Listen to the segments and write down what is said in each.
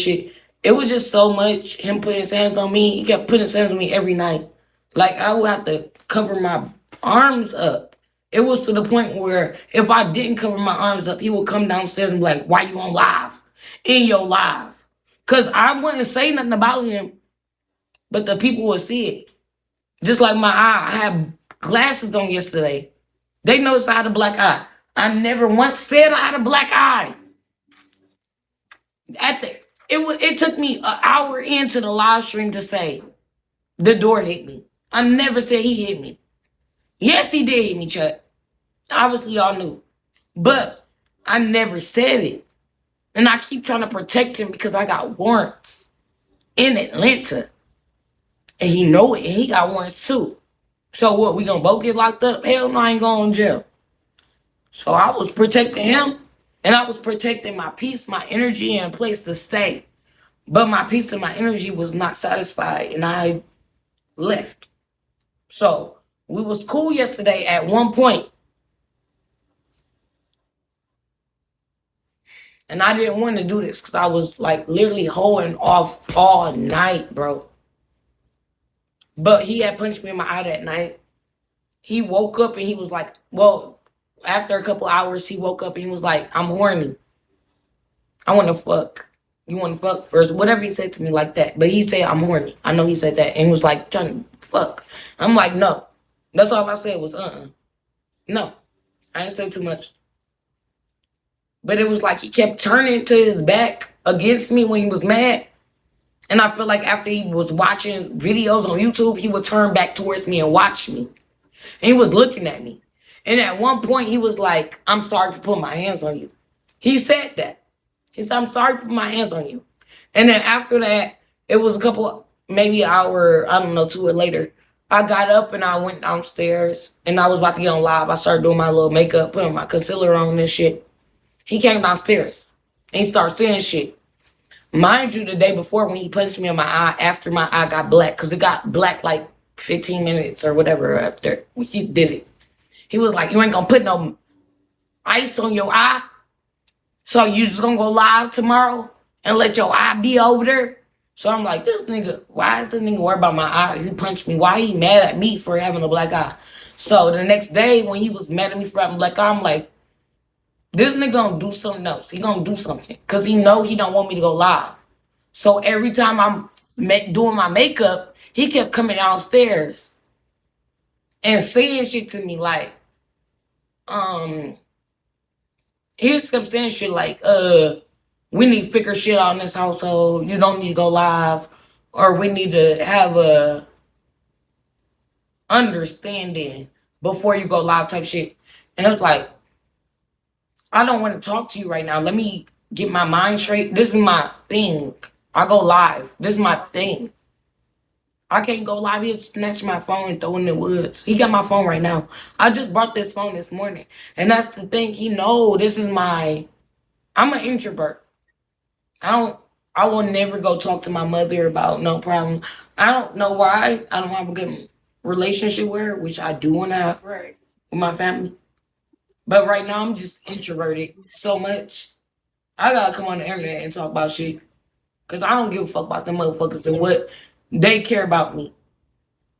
shit. It was just so much him putting his hands on me. He kept putting his hands on me every night. Like I would have to cover my arms up. It was to the point where if I didn't cover my arms up, he would come downstairs and be like, "Why you on live? In your live?" Cause I wouldn't say nothing about him, but the people would see it. Just like my eye, I had glasses on yesterday. They noticed I had a black eye. I never once said I had a black eye. It took me an hour into the live stream to say the door hit me. I never said he hit me. Yes, he did hit me, Chuck. Obviously, y'all knew. But I never said it. And I keep trying to protect him because I got warrants in Atlanta. And he know it. And he got warrants too. So what, we gonna both get locked up? Hell no, I ain't going to jail. So I was protecting him. And I was protecting my peace, my energy, and a place to stay. But my peace and my energy was not satisfied. And I left. So we was cool yesterday at one point. And I didn't want to do this because I was like literally holding off all night, bro. But he had punched me in my eye that night. He woke up and he was like, well, after a couple hours, he woke up and he was like, "I'm horny. I want to fuck. You want to fuck?" Or whatever he said to me like that. But he said, "I'm horny." I know he said that. And he was like, trying to fuck. I'm like, no. That's all I said was, no. I didn't say too much. But it was like he kept turning to his back against me when he was mad. And I feel like after he was watching videos on YouTube, he would turn back towards me and watch me. And he was looking at me. And at one point, he was like, "I'm sorry for putting my hands on you." He said that. He said, "I'm sorry for putting my hands on you." And then after that, it was a couple, maybe an hour, I don't know, 2 hours later. I got up and I went downstairs. And I was about to get on live. I started doing my little makeup, putting my concealer on and shit. He came downstairs. And he started saying shit. Mind you, the day before when he punched me in my eye, after my eye got black, because it got black like 15 minutes or whatever after he did it. He was like, "You ain't gonna put no ice on your eye? So you just gonna go live tomorrow and let your eye be over there?" So I'm like, this nigga, why is this nigga worried about my eye? He punched me. Why he mad at me for having a black eye? So the next day when he was mad at me for having a black eye, I'm like, this nigga gonna do something else. He gonna do something. Because he know he don't want me to go live. So every time I'm doing my makeup, he kept coming downstairs and saying shit to me like, he just kept saying shit like, "We need to figure shit out in this household. You don't need to go live. Or we need to have a understanding before you go live," type shit. And I was like, I don't want to talk to you right now. Let me get my mind straight. This is my thing. I go live. This is my thing. I can't go live. He'll snatch my phone and throw it in the woods. He got my phone right now. I just bought this phone this morning. And that's the thing. He know this is I'm an introvert. I will never go talk to my mother about no problem. I don't know why. I don't have a good relationship with her, which I do want to have with my family. But right now, I'm just introverted so much. I gotta come on the internet and talk about shit. Because I don't give a fuck about them motherfuckers and what they care about me.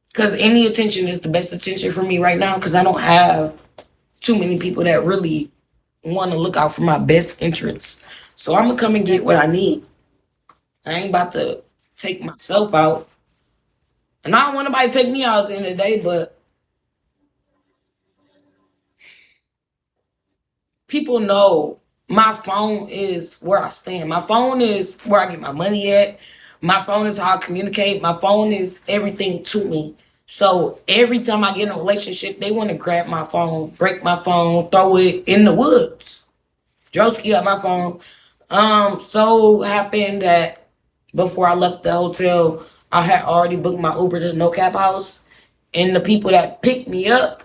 Because any attention is the best attention for me right now. Because I don't have too many people that really want to look out for my best interests. So I'm going to come and get what I need. I ain't about to take myself out. And I don't want nobody to take me out at the end of the day, but people know my phone is where I stand. My phone is where I get my money at. My phone is how I communicate. My phone is everything to me. So every time I get in a relationship, they want to grab my phone, break my phone, throw it in the woods. Droski got my phone. So happened that before I left the hotel, I had already booked my Uber to the No Cap house. And the people that picked me up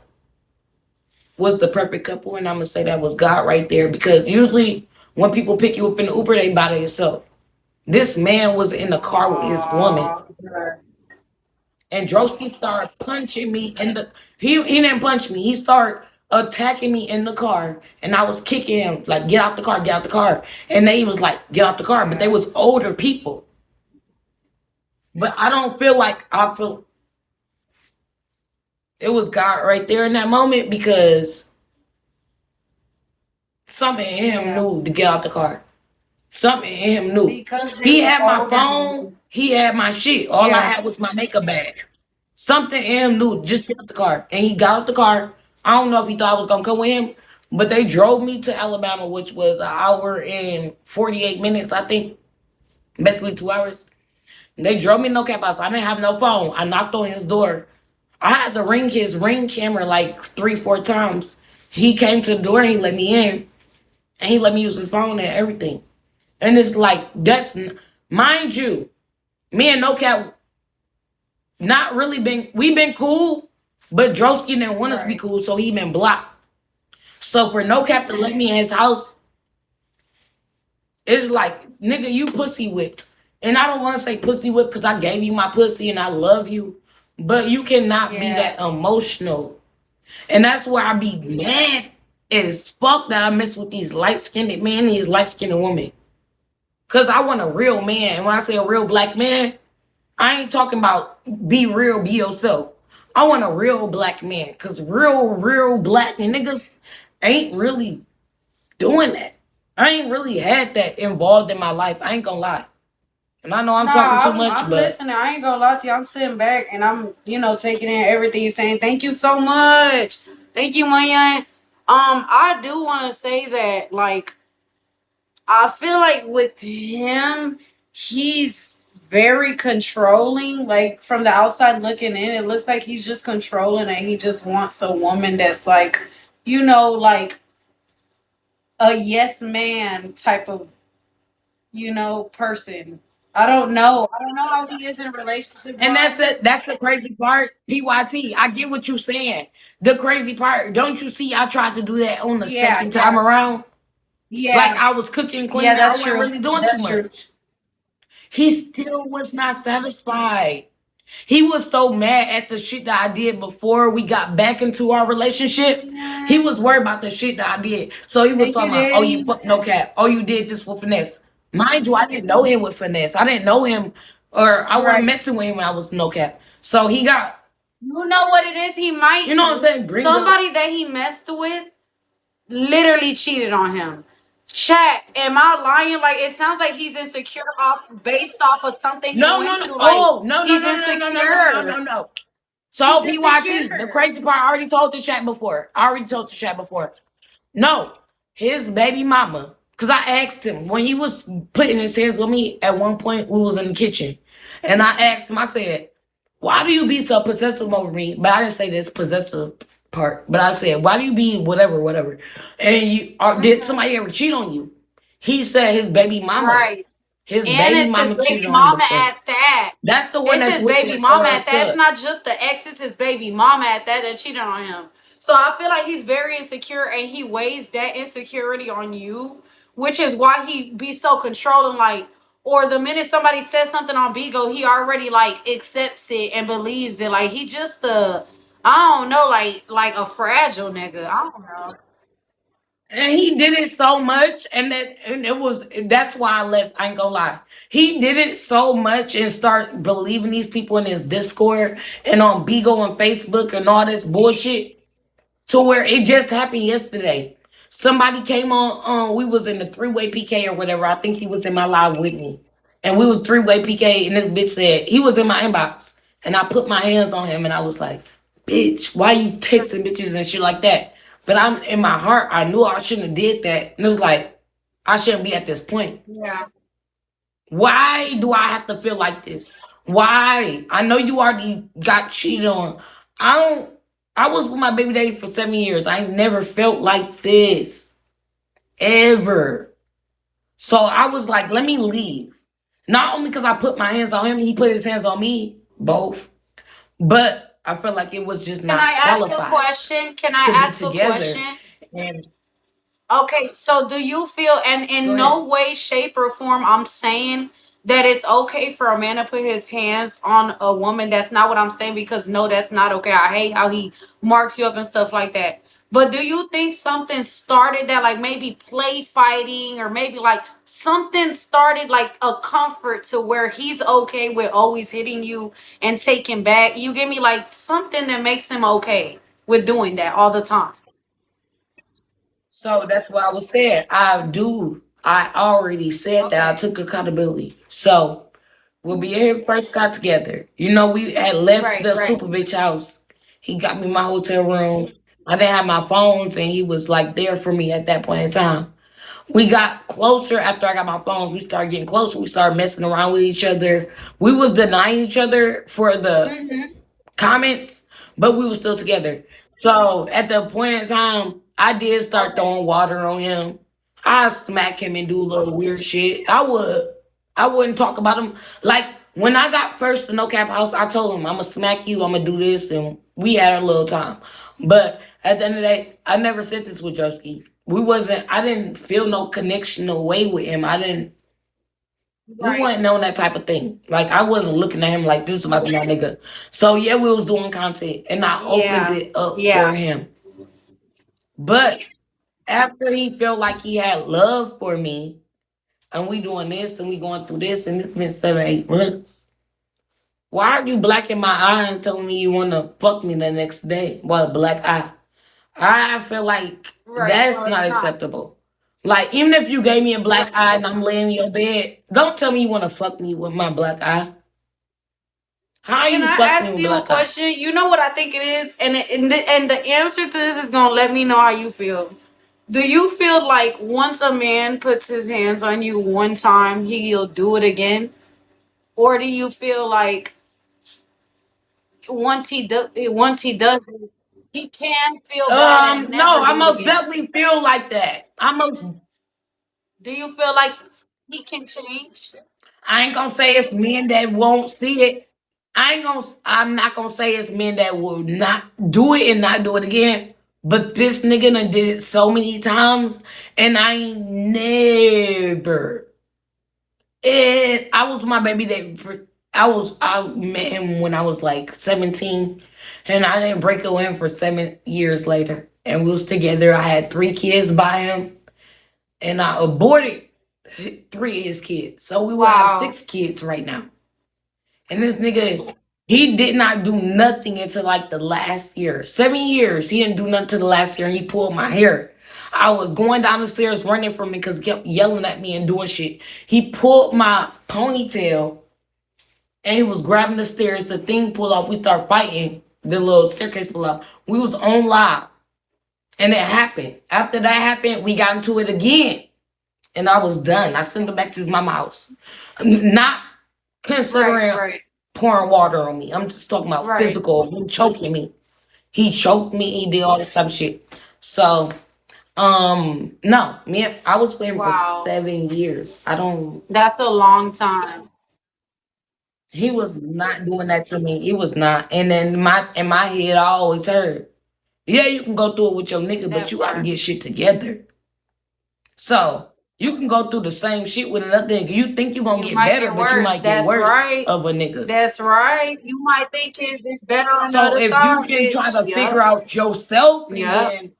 was the perfect couple. And I'm going to say that was God right there. Because usually when people pick you up in the Uber, they by themselves. This man was in the car with his woman. And Droski started punching me in the... He didn't punch me. He started attacking me in the car, and I was kicking him like, get out the car, get out the car. And they was like, get out the car, but they was older people. But I don't feel like I feel it was God right there in that moment because something in him Yeah. knew to get out the car. Something in him knew. Because He they were had my older phone. people. He had my shit. All I Yeah. had was my makeup bag. Something in him knew just get out the car. And he got out the car. I don't know if he thought I was gonna come with him, but they drove me to Alabama, which was an hour and 48 minutes, I think. Basically 2 hours. And they drove me no cap out. So I didn't have no phone. I knocked on his door. I had to ring his ring camera like 3, 4 times. He came to the door and he let me in. And he let me use his phone and everything. And it's like, mind you, me and No Cap not really we been cool, but Droski didn't want us to be Right. cool, so he been blocked. So for No Cap to let me in his house, it's like, nigga, you pussy whipped. And I don't want to say pussy whipped because I gave you my pussy and I love you, but you cannot be Yeah. that emotional. And that's where I be mad as fuck that I mess with these light skinned men, these light skinned women. Cause I want a real man. And when I say a real black man, I ain't talking about be real, be yourself. I want a real black man. Cause real black niggas ain't really doing that. I ain't really had that involved in my life. I ain't gonna lie. And I know I'm talking too Nah, much, I'm but listening. I ain't gonna lie to you. I'm sitting back and I'm, taking in everything you're saying. Thank you so much. Thank you, Mayan. I do want to say that, like, I feel like with him, he's very controlling. Like from the outside looking in, it looks like he's just controlling and he just wants a woman that's like, like a yes man type of, person. I don't know. I don't know how he is in relationship and that's wise. it. That's the crazy part. PYT. I get what you're saying. The crazy part, don't you see? I tried to do that on the Yeah, second time yeah, around. Like yeah, I was cooking, and yeah. cleaning. I That's wasn't true. really doing too That's true. much. He still was not satisfied. He was so mad at the shit that I did before we got back into our relationship. He was worried about the shit that I did. So he was Thank you, talking about, oh, you Daddy. fuck No Cap. Oh, you did this with finesse. Mind you, I didn't know him with finesse. I didn't know him, or I wasn't Right. messing with him when I was No Cap. So he got, You know what it is? He might you know what I'm saying? Bring up. somebody that he messed with literally cheated on him. Chat, am I lying? Like it sounds like he's insecure off based off of something he No, no, went no. through. Like Oh, no, no, he's no, no, no, no, no, no, insecure. no, no. He's So PYT, the insecure. crazy part, I already told the chat before. I already told the chat before. No, his baby mama. Cause I asked him when he was putting his hands on me. At one point, we was in the kitchen, and I asked him. I said, "Why do you be so possessive over me?" But I didn't say this possessive part. But I said, "Why do you be whatever, whatever?" And did Mhm. somebody ever cheat on you? He said his baby mama. Right. His And baby it's his mama baby cheated on him mama before. at that. That's the one It's that's his with baby the mama at that. It's not studs. just the ex, it's his baby mama at that cheated on him. So I feel like he's very insecure and he weighs that insecurity on you, which is why he be so controlling, like, or the minute somebody says something on Bigo, he already like accepts it and believes it. Like he just I don't know, like a fragile nigga. I don't know. And he did it so much, and it was that's why I left. I ain't gonna lie. He did it so much and start believing these people in his Discord and on Bigo and Facebook and all this bullshit to where it just happened yesterday. Somebody came on. We was in the three-way PK or whatever. I think he was in my live with me, and we was three-way PK. And this bitch said he was in my inbox, and I put my hands on him, and I was like, "Bitch, why you texting bitches and shit like that?" But I'm in my heart, I knew I shouldn't have did that, and it was like I shouldn't be at this point. Yeah. Why do I have to feel like this? Why? I know you already got cheated on. I don't. I was with my baby daddy for 7 years. I never felt like this ever. So I was like, let me leave. Not only because I put my hands on him, he put his hands on me, both. But I felt like it was just Can I not ask a qualified question? Can I to be ask a together. question? And Okay, so do you feel, and go in no ahead. way, shape, or form, I'm saying that it's okay for a man to put his hands on a woman. That's not what I'm saying because no, that's not okay. I hate how he marks you up and stuff like that. But do you think something started that, like maybe play fighting, or maybe like something started like a comfort to where he's okay with always hitting you and taking back? You give me like something that makes him okay with doing that all the time. So that's what I was saying. I do. I already said that I Okay. took accountability. So when we here first got together, we had left Right, the right. super bitch house. He got me my hotel room. I didn't have my phones, and he was like there for me at that point in time. We got closer after I got my phones. We started getting closer. We started messing around with each other. We was denying each other for the Mm-hmm. comments, but we were still together. So at the point in time, I did start Okay. throwing water on him. I smack him and do little weird shit. I would. I wouldn't talk about him. Like when I got first to No Cap House, I told him I'm gonna smack you. I'm gonna do this, and we had our little time. But at the end of the day, I never said this with Droski. We wasn't. I didn't feel no connection, no way with him. I didn't. We Right. wasn't on that type of thing. Like I wasn't looking at him like this is about to be my nigga. So yeah, we was doing content, and I opened Yeah. it up for Yeah. him. But after he felt like he had love for me, and we doing this and we going through this, and it's been 7, 8 months. Why are you blacking my eye and telling me you want to fuck me the next day? What black eye? I feel like Right. that's No, it's not not. acceptable. Like even if you gave me a black eye and I'm laying in your bed, don't tell me you want to fuck me with my black eye. How are Can you I fucking ask with you a black eye? question? You know what I think it is, and the answer to this is gonna let me know how you feel. Do you feel like once a man puts his hands on you one time, he'll do it again, or do you feel like once he does it, he can feel bad and No, never I do it most again? definitely feel like that. Do you feel like he can change? I ain't gonna say it's men that won't see it. I'm not gonna say it's men that will not do it and not do it again. But this nigga done did it so many times, and I ain't never. And I was my baby that I met him when I was like 17, and I didn't break away for 7 years later. And we was together. I had 3 kids by him, and I aborted 3 of his kids. So we will have Wow. 6 kids right now. And this nigga, he did not do nothing until like the last year. 7 years, he didn't do nothing to the last year. And he pulled my hair. I was going down the stairs running from him because he kept yelling at me and doing shit. He pulled my ponytail and he was grabbing the stairs. The thing pulled off. We started fighting. The little staircase pulled off. We was on live. And it happened. After that happened, we got into it again. And I was done. I sent him back to his mama house. Not Right, considering right, pouring water on me. I'm just talking about right. physical. Him choking me. He choked me. He did all this type of shit. So, no, I was with him for Wow. 7 years. I don't. That's a long time. He was not doing that to me. He was not. And then in my head, I always heard, yeah, you can go through it with your nigga, but That you got to part. get shit together. So you can go through the same shit with another nigga. You think you're gonna You get might better, get but you worse. might get That's worse right. of a nigga. That's right. You might think it's better on the So other if you side, can try bitch. to figure Yep. out yourself and Yep. then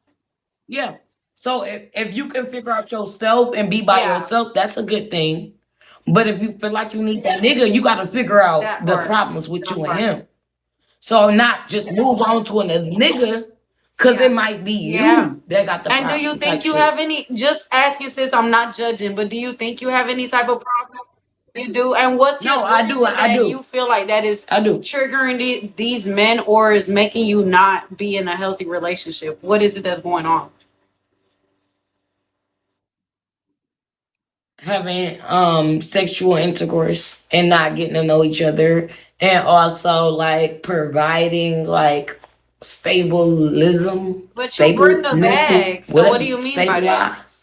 yeah. So if you can figure out yourself and be by Yeah. yourself, that's a good thing. But if you feel like you need that nigga, you gotta figure out That the part. problems with That you and part. him. So not just move on to another nigga, cause it Yeah. might be Yeah. you that got the And do you problem type think you shit. have any, just asking sis, I'm not judging, but do you think you have any type of problem? You do. And No, what I is do, it I that you do. feel like that is I do. triggering these men, or is making you not be in a healthy relationship? What is it that's going on? Having sexual intercourse and not getting to know each other, and also like providing like But you bring a bag. So what do whatever, you mean by that? stabilize.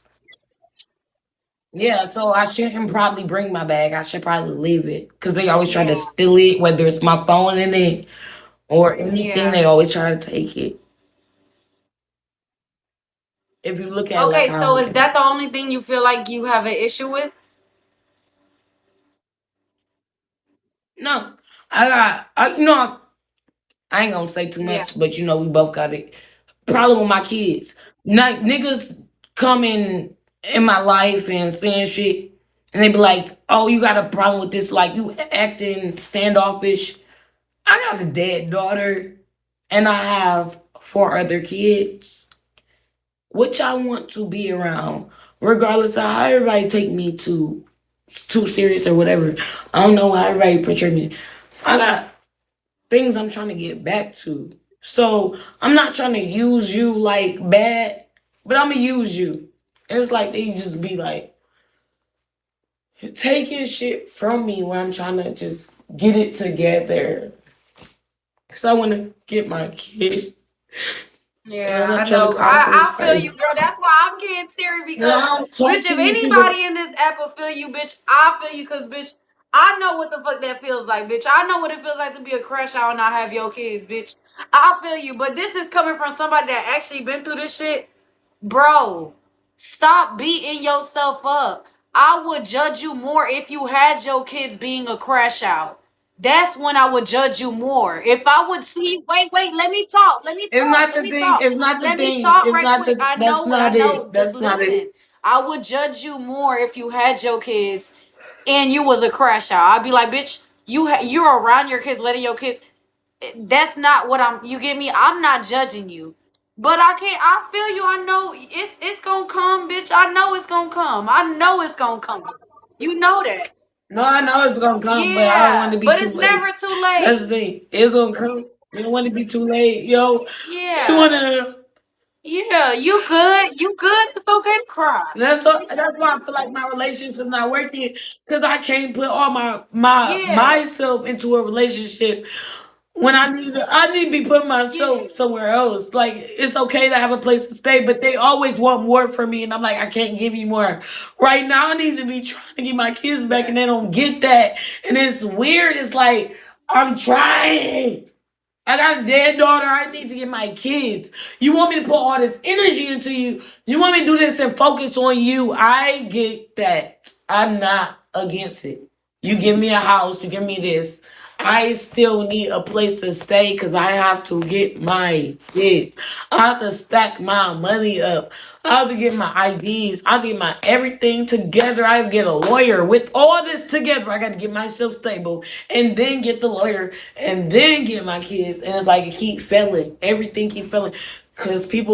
Yeah, so I shouldn't probably bring my bag. I should probably leave it because they always try to Yeah. steal it, whether it's my phone in it or anything. Yeah. They always try to take it. If you look at it like Okay, I so don't is care. that the only thing you feel like you have an issue with? No, I got. I ain't gonna say too Yeah. much, but we both got it. problem with my kids. Not niggas coming in my life and saying shit, and they be like, "Oh, you got a problem with this? Like you acting standoffish." I got a dead daughter, and I have four other kids, which I want to be around, regardless of how everybody take me too serious or whatever. I don't know how everybody portray me. I got things I'm trying to get back to. So I'm not trying to use you like bad, but I'm gonna use you. And it's like they just be like taking shit from me when I'm trying to just get it together. Cause I want to get my kid, and I'm Yeah, I not trying to know. cry for I feel you, sorry. bro. That's why I'm getting teary And because, I don't bitch, talk to if these people. anybody in this app will feel you, bitch, I feel you because, bitch, I know what the fuck that feels like, bitch. I know what it feels like to be a crash out and not have your kids, bitch. I feel you, but this is coming from somebody that actually been through this shit. Bro, stop beating yourself up. I would judge you more if you had your kids being a crash out. That's when I would judge you more. If I would see, wait, let me talk. Let me It's talk. not Let the me thing. talk. It's not the Let me thing. talk It's right not quick. the. That's I not know. it. Just That's not listen. it. I would judge you more if you had your kids and you was a crash out. I'd be like, bitch, you're around your kids, letting your kids. That's not what I'm. You get me? I'm not judging you, but I can't. I feel you. I know it's gonna come, bitch. I know it's gonna come. I know it's gonna come. You know that. No, I know it's gonna come, but I don't want Yeah, to be but too it's never late. too That's the late. thing. It's gonna come. You don't want to be too late, yo. You Yeah, wanna. yeah. You good? You good? It's okay to cry. That's why I feel like my relationship's not working because I can't put all my Yeah, myself into a relationship when I need to be putting yeah. myself somewhere else. Like it's okay to have a place to stay, but they always want more from me, and I'm like, I can't give you more. Right now, I need to be trying to get my kids back, and they don't get that, and it's weird. It's like I'm trying. I got a dead daughter. I need to get my kids. You want me to put all this energy into you? You want me to do this and focus on you? I get that. I'm not against it. You give me a house, you give me this. I still need a place to stay because I have to get my kids. I have to stack my money up. I have to get my IDs. I have to get my everything together. I have to get a lawyer. With all this together, I got to get myself stable and then get the lawyer and then get my kids. And it's like it keep failing. Everything keep failing because people